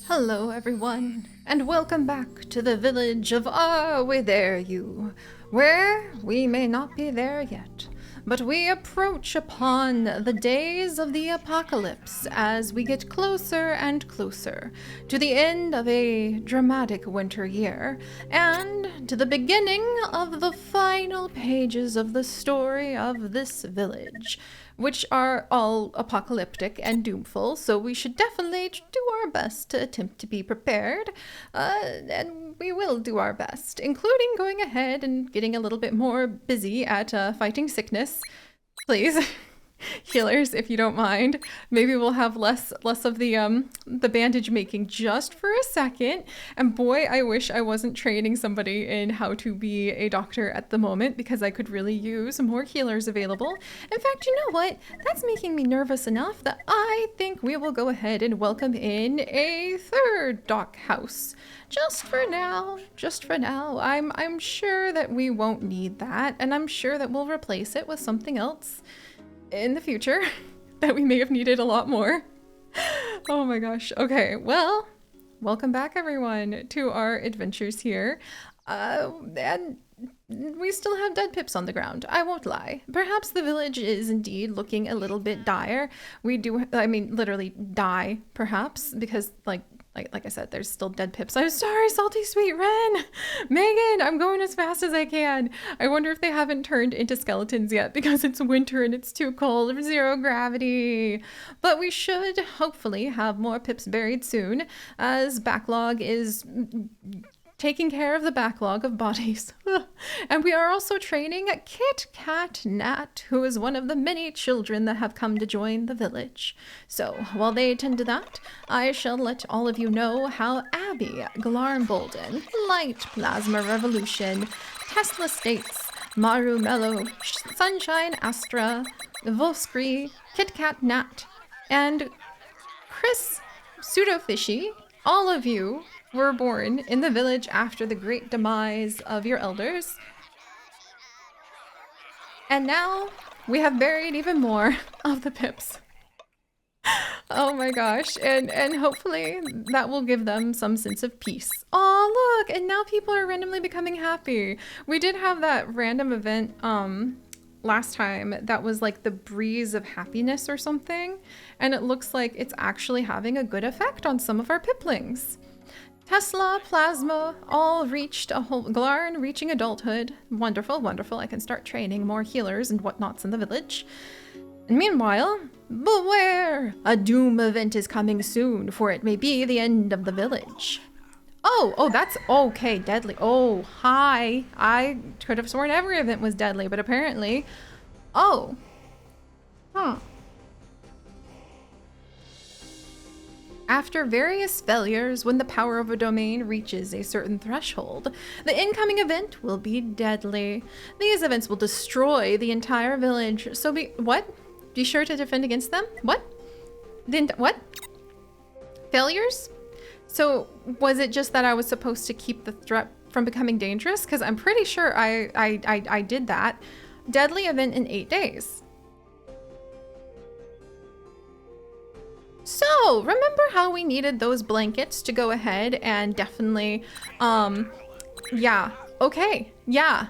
Hello, everyone, and welcome back to the village of Are We There You, where we may not be there yet, but we approach upon the days of the apocalypse as we get closer and closer to the end of a dramatic winter year and to the beginning of the final pages of the story of this village, which are all apocalyptic and doomful, so we should definitely do our best to attempt to be prepared, and we will do our best, including going ahead and getting a little bit more busy at fighting sickness. Please, healers, if you don't mind. Maybe we'll have less of the bandage making just for a second. And boy, I wish I wasn't training somebody in how to be a doctor at the moment, because I could really use more healers available. In fact, you know what? That's making me nervous enough that I think we will go ahead and welcome in a third dock house. Just for now. I'm sure that we won't need that, and I'm sure that we'll replace it with something else in the future that we may have needed a lot more. Oh my gosh. Okay, well, welcome back everyone to our adventures here. And we still have dead pips on the ground, I won't lie. Perhaps the village is indeed looking a little bit dire. We do, I mean, literally die, perhaps, because like I said, there's still dead pips. I'm sorry, Salty Sweet Wren! Megan, I'm going as fast as I can. I wonder if they haven't turned into skeletons yet because it's winter and it's too cold for zero gravity. But we should hopefully have more pips buried soon, as backlog is taking care of the backlog of bodies. And we are also training Kit Kat Nat, who is one of the many children that have come to join the village. So while they attend to that, I shall let all of you know how Abby, Glarnbolden, Light Plasma Revolution, Tesla States, Maru Mello, Sunshine Astra, Voskri, Kit Kat Nat, and Chris Pseudofishy, all of you were born in the village after the great demise of your elders. And now we have buried even more of the pips. Oh my gosh, and hopefully that will give them some sense of peace. Oh look, and now people are randomly becoming happy. We did have that random event last time that was like the breeze of happiness or something, and it looks like it's actually having a good effect on some of our piplings. Tesla, Plasma, all reached a whole Glarn reaching adulthood. Wonderful, wonderful. I can start training more healers and whatnots in the village. And meanwhile, beware! A doom event is coming soon, for it may be the end of the village. Oh, that's okay, deadly. Oh, hi. I could have sworn every event was deadly, but apparently... Oh. Huh. After various failures, when the power of a domain reaches a certain threshold, the incoming event will be deadly. These events will destroy the entire village, so what? Be sure to defend against them? What? What? Failures? So, was it just that I was supposed to keep the threat from becoming dangerous? Because I'm pretty sure I did that. Deadly event in 8 days. So, remember how we needed those blankets to go ahead and definitely, yeah, okay, yeah.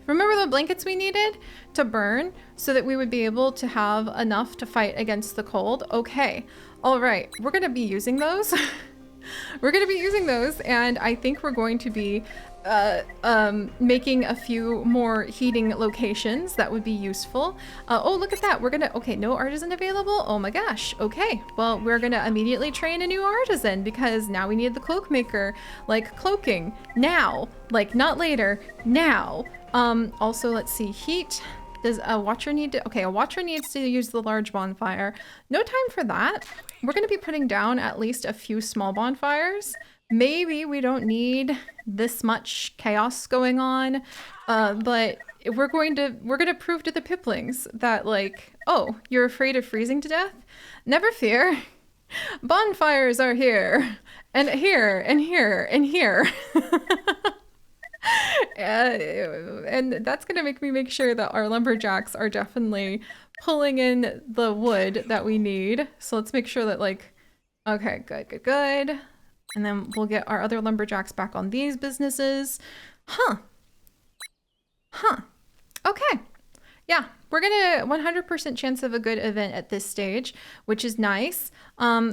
Remember the blankets we needed to burn so that we would be able to have enough to fight against the cold? Okay, all right, we're gonna be using those. We're gonna be using those, and I think we're going to be making a few more heating locations that would be useful. Oh, look at that. We're gonna, okay, no artisan available. Oh my gosh. Okay, well, we're gonna immediately train a new artisan because now we need the cloak maker, like cloaking now, like not later, now. Also, let's see, heat. Does a watcher need to, okay, a watcher needs to use the large bonfire. No time for that. We're gonna be putting down at least a few small bonfires. Maybe we don't need this much chaos going on, but we're gonna prove to the piplings that, like, oh, you're afraid of freezing to death? Never fear. Bonfires are here, and here, and here, and here. And that's gonna make me make sure that our lumberjacks are definitely pulling in the wood that we need. So let's make sure that, like, okay, good. And then we'll get our other lumberjacks back on these businesses. Huh. Okay. Yeah, we're gonna 100% chance of a good event at this stage, which is nice.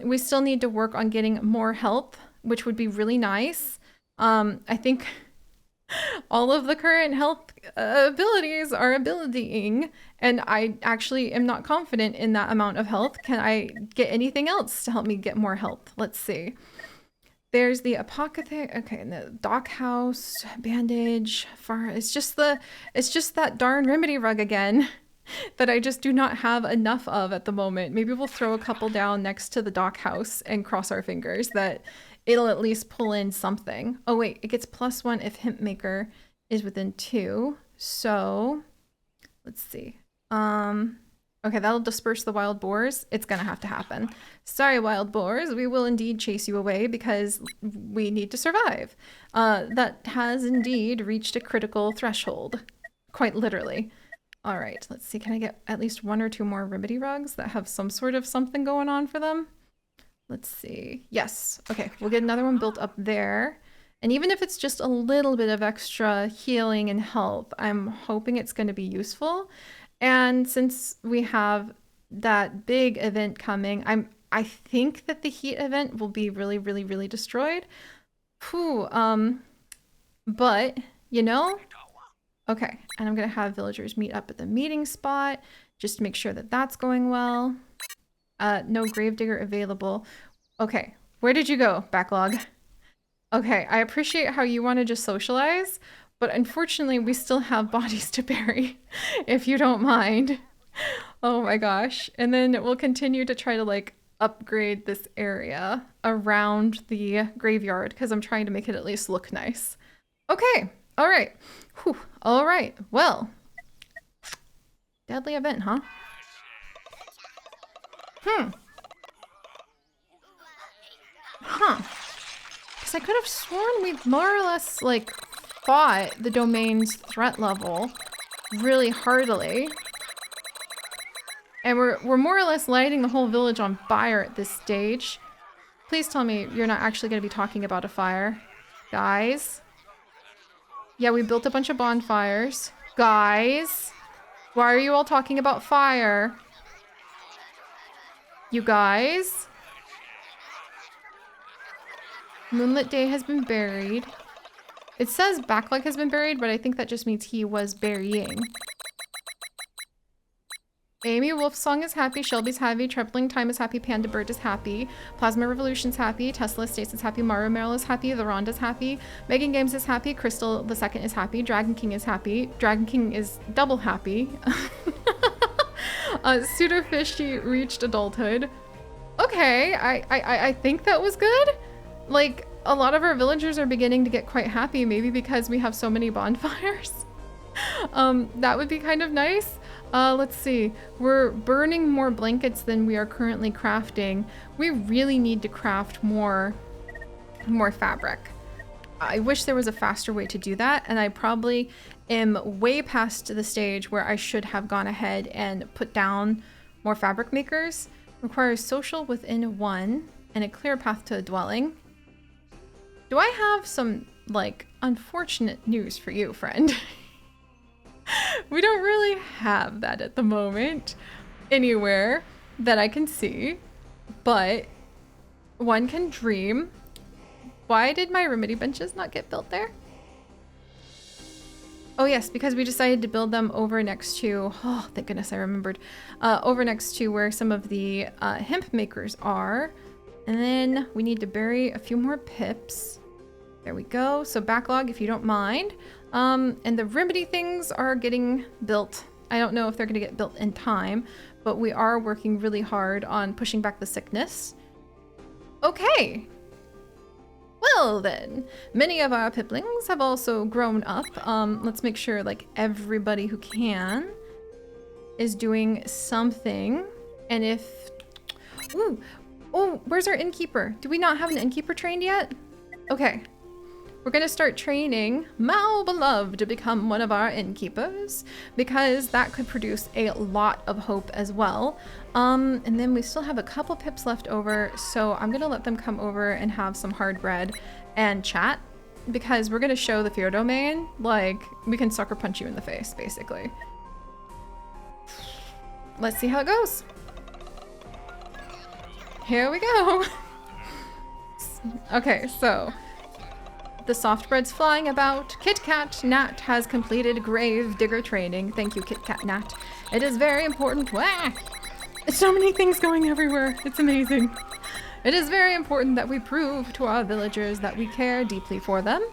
We still need to work on getting more health, which would be really nice. I think all of the current health abilities are abilitying, and I actually am not confident in that amount of health. Can I get anything else to help me get more health? Let's see. There's the apothecary, okay, and the dock house, bandage, it's just that darn remedy rug again that I just do not have enough of at the moment. Maybe we'll throw a couple down next to the dock house and cross our fingers that it'll at least pull in something. Oh wait, it gets +1 if hemp maker is within 2. So let's see. Okay, that'll disperse the wild boars. It's gonna have to happen. Sorry, wild boars. We will indeed chase you away because we need to survive. That has indeed reached a critical threshold. Quite literally. All right, let's see. Can I get at least 1 or 2 more remedy rugs that have some sort of something going on for them? Let's see. Yes. Okay, we'll get another one built up there. And even if it's just a little bit of extra healing and health, I'm hoping it's going to be useful. And since we have that big event coming, I think that the heat event will be really destroyed. Whew, but you know, okay. And I'm gonna have villagers meet up at the meeting spot just to make sure that that's going well. No gravedigger available. Okay, where did you go, backlog? Okay, I appreciate how you want to just socialize, but unfortunately, we still have bodies to bury, if you don't mind. Oh my gosh. And then we'll continue to try to like upgrade this area around the graveyard because I'm trying to make it at least look nice. Okay. All right. Whew. All right. Well, deadly event, huh? Huh. Because I could have sworn we more or less like fought the domain's threat level really heartily. And we're more or less lighting the whole village on fire at this stage. Please tell me you're not actually going to be talking about a fire. Guys. Yeah, we built a bunch of bonfires. Guys. Why are you all talking about fire? You guys. Moonlit Day has been buried. It says Backlog has been buried, but I think that just means he was burying. Amy Wolfsong is happy, Shelby's happy, Tripling Time is happy, Panda Bird is happy, Plasma Revolution's happy, Tesla Estates is happy, Mario Merrill is happy, The Ronda's happy, Megan Games is happy, Crystal the Second is happy, Dragon King is happy, Dragon King is double happy. Pseudofishy reached adulthood. Okay, I think that was good. Like, a lot of our villagers are beginning to get quite happy, maybe because we have so many bonfires. That would be kind of nice. Let's see. We're burning more blankets than we are currently crafting. We really need to craft more fabric. I wish there was a faster way to do that, and I probably am way past the stage where I should have gone ahead and put down more fabric makers. Requires social within 1 and a clear path to a dwelling. Do I have some, like, unfortunate news for you, friend? We don't really have that at the moment anywhere that I can see, but one can dream. Why did my remedy benches not get built there? Oh yes, because we decided to build them over next to, oh, thank goodness I remembered, over next to where some of the hemp makers are. And then we need to bury a few more pips. There we go. So backlog, if you don't mind. And the remedy things are getting built. I don't know if they're going to get built in time, but we are working really hard on pushing back the sickness. Okay. Well then, many of our piplings have also grown up. Let's make sure like everybody who can is doing something. And if, ooh, oh, where's our innkeeper? Do we not have an innkeeper trained yet? Okay. we're going to start training Mal Beloved to become one of our innkeepers, because that could produce a lot of hope as well. And then we still have a couple pips left over, so I'm going to let them come over and have some hard bread and chat, because we're going to show the fear domain, like, we can sucker punch you in the face, basically. Let's see how it goes. Here we go. Okay, so the soft bread's flying about. Kit Kat Nat has completed grave digger training. Thank you, Kit Kat Nat. It is very important. Wah! So many things going everywhere. It's amazing. It is very important that we prove to our villagers that we care deeply for them.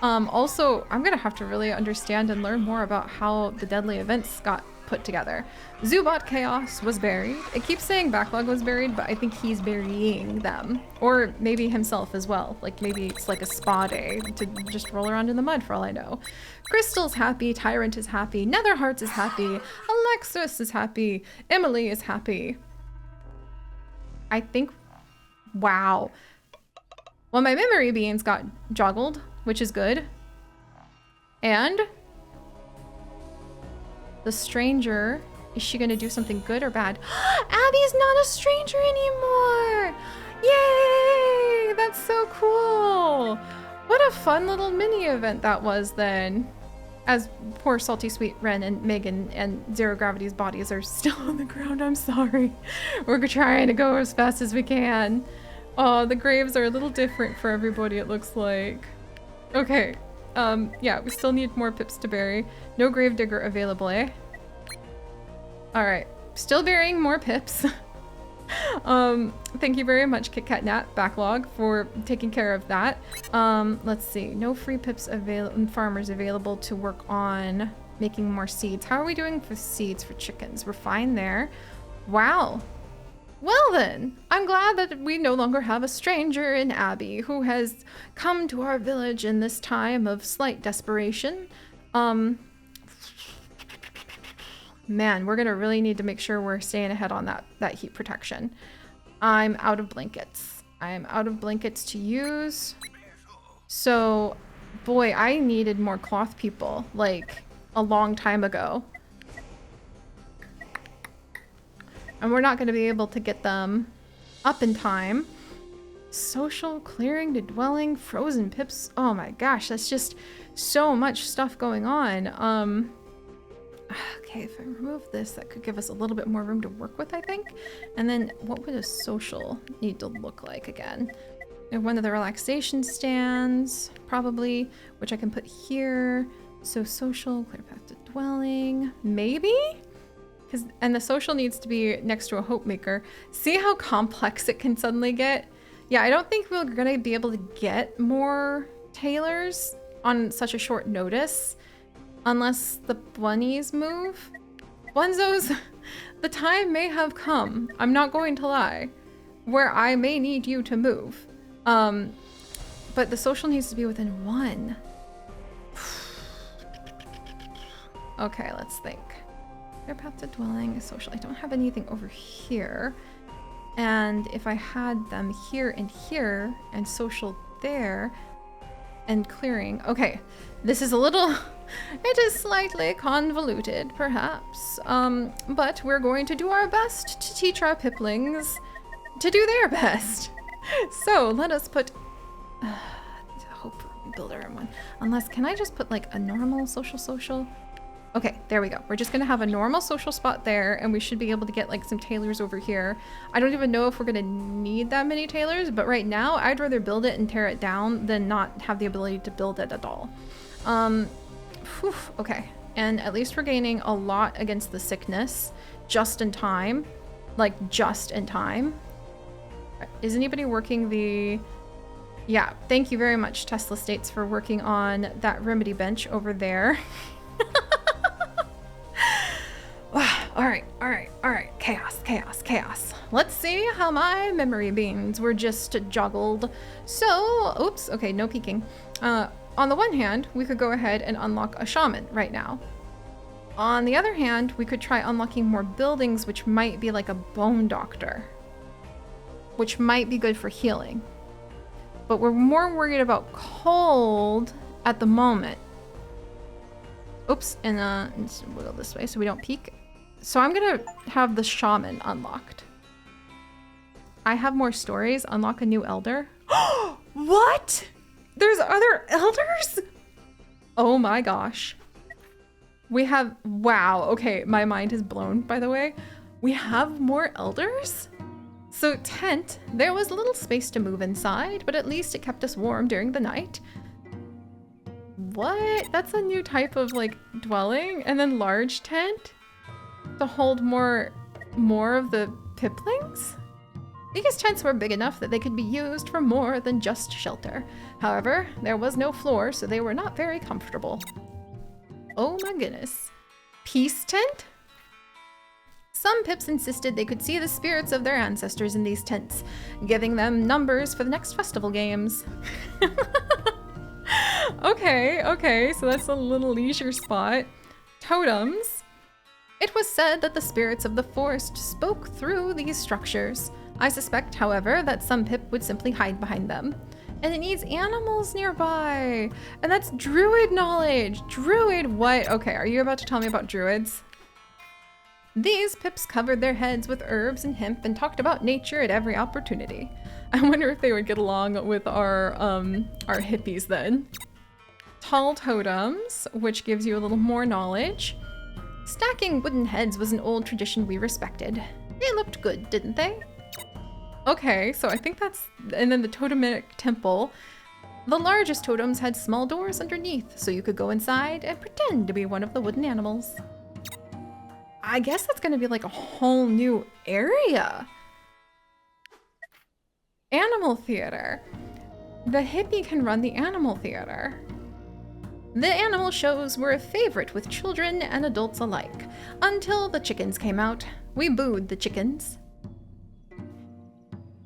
Also, I'm gonna have to really understand and learn more about how the deadly events got put together. Zubot Chaos was buried. It keeps saying Backlog was buried, but I think he's burying them. Or maybe himself as well. Like maybe it's like a spa day to just roll around in the mud for all I know. Crystal's happy, Tyrant is happy, Netherhearts is happy, Alexis is happy, Emily is happy. I think, wow. Well, my memory beans got joggled, which is good. And the stranger, is she gonna do something good or bad? Abby's not a stranger anymore! Yay! That's so cool! What a fun little mini event that was then. As poor Salty Sweet Ren and Megan and Zero Gravity's bodies are still on the ground, I'm sorry. We're trying to go as fast as we can. Oh, the graves are a little different for everybody, it looks like. Okay. Yeah, we still need more pips to bury. No gravedigger available, eh? Alright. Still burying more pips. Thank you very much, Kit Kat Nat Backlog, for taking care of that. Let's see. No free pips farmers available to work on making more seeds. How are we doing for seeds for chickens? We're fine there. Wow. Well then, I'm glad that we no longer have a stranger in Abby who has come to our village in this time of slight desperation. Man, we're gonna really need to make sure we're staying ahead on that heat protection. I'm out of blankets. I'm out of blankets to use. So, boy, I needed more cloth people, like, a long time ago. And we're not going to be able to get them up in time. Social, clearing to dwelling, frozen pips. Oh my gosh, that's just so much stuff going on. Okay, if I remove this, that could give us a little bit more room to work with, I think. And then what would a social need to look like again? And one of the relaxation stands, probably, which I can put here. So social, clear path to dwelling, maybe? And the social needs to be next to a hope maker. See how complex it can suddenly get? Yeah, I don't think we're gonna be able to get more tailors on such a short notice unless the bunnies move. Bunzos, the time may have come, I'm not going to lie, where I may need you to move. But the social needs to be within 1. Okay, let's think. Their path to dwelling is social. I don't have anything over here. And if I had them here and social there and clearing. Okay, this is a little, it is slightly convoluted perhaps. But we're going to do our best to teach our piplings to do their best. So let us put, hope builder in one. Unless, can I just put like a normal social? Okay, there we go. We're just gonna have a normal social spot there, and we should be able to get like some tailors over here. I don't even know if we're gonna need that many tailors, but right now I'd rather build it and tear it down than not have the ability to build it at all. Okay, and at least we're gaining a lot against the sickness just in time. Like, just in time. Is anybody working the... Yeah, thank you very much, Tesla States, for working on that remedy bench over there. All right. Chaos. Let's see how my memory beans were just joggled. So, oops, okay, no peeking. On the one hand, we could go ahead and unlock a shaman right now. On the other hand, we could try unlocking more buildings, which might be like a bone doctor, which might be good for healing. but we're more worried about cold at the moment. Oops, and let's wiggle this way so we don't peek. So I'm gonna have the shaman unlocked. I have more stories. Unlock a new elder. What? There's other elders? Oh my gosh. We have, wow, okay, my mind is blown, by the way. We have more elders? So tent, there was little space to move inside, but at least it kept us warm during the night. What? That's a new type of like dwelling. And then large tent to hold more of the piplings? These tents were big enough that they could be used for more than just shelter. However, there was no floor, so they were not very comfortable. Oh my goodness. Peace tent? Some pips insisted they could see the spirits of their ancestors in these tents, giving them numbers for the next festival games. Okay, so that's a little leisure spot. Totems. It was said that the spirits of the forest spoke through these structures. I suspect, however, that some pip would simply hide behind them. And it needs animals nearby. And that's druid knowledge. Druid what? Okay, are you about to tell me about druids? These pips covered their heads with herbs and hemp and talked about nature at every opportunity. I wonder if they would get along with our hippies then. Tall totems, which gives you a little more knowledge. Stacking wooden heads was an old tradition we respected. They looked good, didn't they? Okay, so I think that's, and then the totemic temple. The largest totems had small doors underneath, so you could go inside and pretend to be one of the wooden animals. I guess that's gonna be like a whole new area. Animal theater. The hippie can run the animal theater. The animal shows were a favorite with children and adults alike, until the chickens came out. We booed the chickens.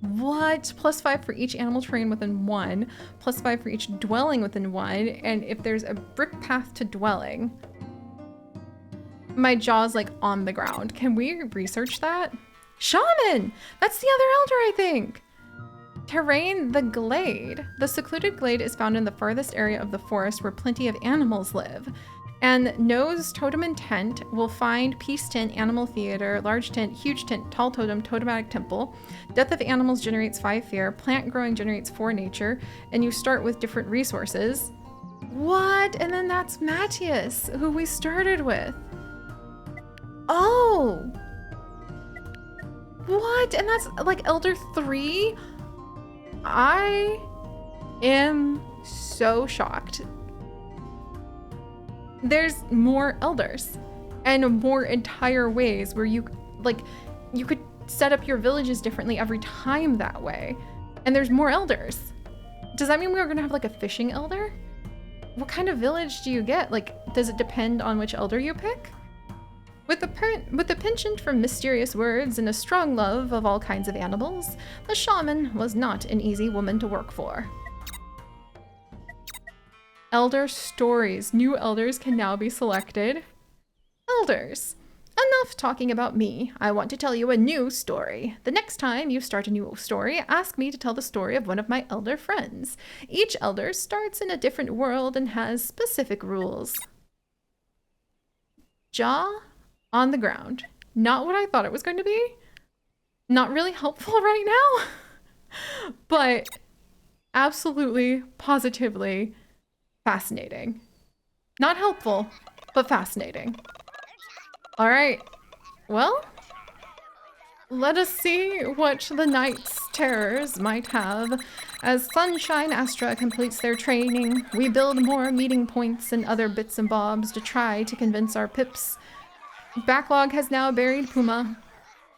What? +5 for each animal terrain within one, +5 for each dwelling within one, and if there's a brick path to dwelling. My jaw's like on the ground. Can we research that? Shaman! That's the other elder, I think! Terrain, the glade. The secluded glade is found in the farthest area of the forest where plenty of animals live. And Nose Totem and Tent will find Peace Tent, Animal Theater, Large Tent, Huge Tent, Tall Totem, Totematic Temple. Death of Animals generates 5 fear, Plant Growing generates 4 nature, and you start with different resources. What? And then that's Matthias, who we started with. Oh! What? And that's like Elder 3? I am so shocked. There's more elders and more entire ways where you could set up your villages differently every time that way. And there's more elders. Does that mean we're gonna have like a fishing elder? What kind of village do you get? Like, does it depend on which elder you pick? With a penchant for mysterious words and a strong love of all kinds of animals, the shaman was not an easy woman to work for. Elder stories. New elders can now be selected. Elders. Enough talking about me. I want to tell you a new story. The next time you start a new story, ask me to tell the story of one of my elder friends. Each elder starts in a different world and has specific rules. Jaw on the ground. Not what I thought it was going to be. Not really helpful right now, but absolutely, positively fascinating. Not helpful, but fascinating. All right, well, let us see what the night's terrors might have. As Sunshine Astra completes their training, we build more meeting points and other bits and bobs to try to convince our pips. Backlog has now buried Puma.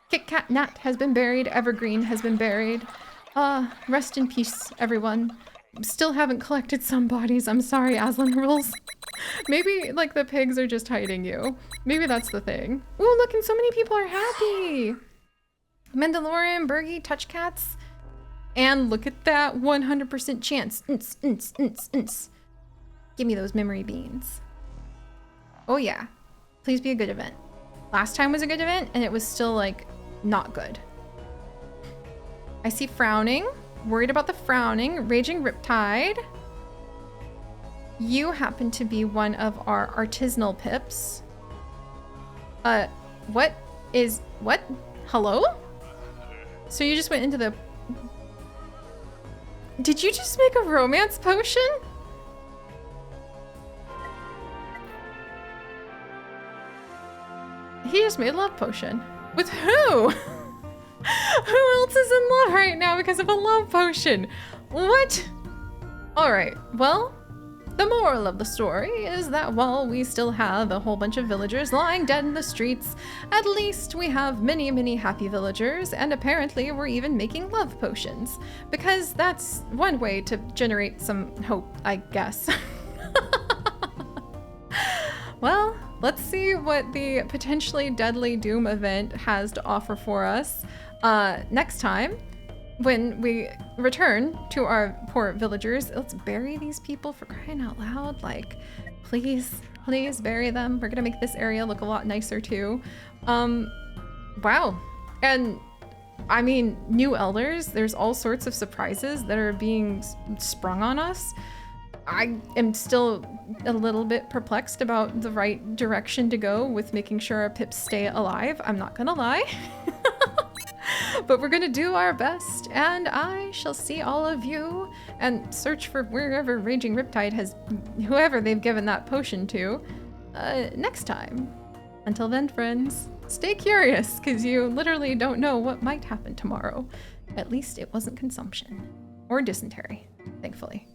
Kit Kat Nat has been buried. Evergreen has been buried. Rest in peace, everyone. Still haven't collected some bodies. I'm sorry, Aslan rules. Maybe, like, the pigs are just hiding you. Maybe that's the thing. Ooh, look, and so many people are happy. Mandalorian, Bergie, Touch Cats. And look at that 100% chance. Give me those memory beans. Oh, yeah. Please be a good event. Last time was a good event, and it was still, like, not good. I see frowning. worried about the frowning, raging riptide. You happen to be one of our artisanal pips. What? Hello? So you just went into the... Did you just make a romance potion? He just made a love potion. With who? Who else is in love right now because of a love potion? What? Alright, well, the moral of the story is that while we still have a whole bunch of villagers lying dead in the streets, at least we have many, many happy villagers, and apparently we're even making love potions. Because that's one way to generate some hope, I guess. Well, let's see what the potentially deadly doom event has to offer for us next time. When we return to our poor villagers. Let's bury these people, for crying out loud. Like, please bury them. We're gonna make this area look a lot nicer too. Wow. And I mean, new elders, there's all sorts of surprises that are being sprung on us. I am still a little bit perplexed about the right direction to go with making sure our pips stay alive. I'm not gonna lie. But we're gonna do our best, and I shall see all of you and search for wherever Raging Riptide has, whoever they've given that potion to, next time. Until then, friends, stay curious, because you literally don't know what might happen tomorrow. At least it wasn't consumption. Or dysentery, thankfully.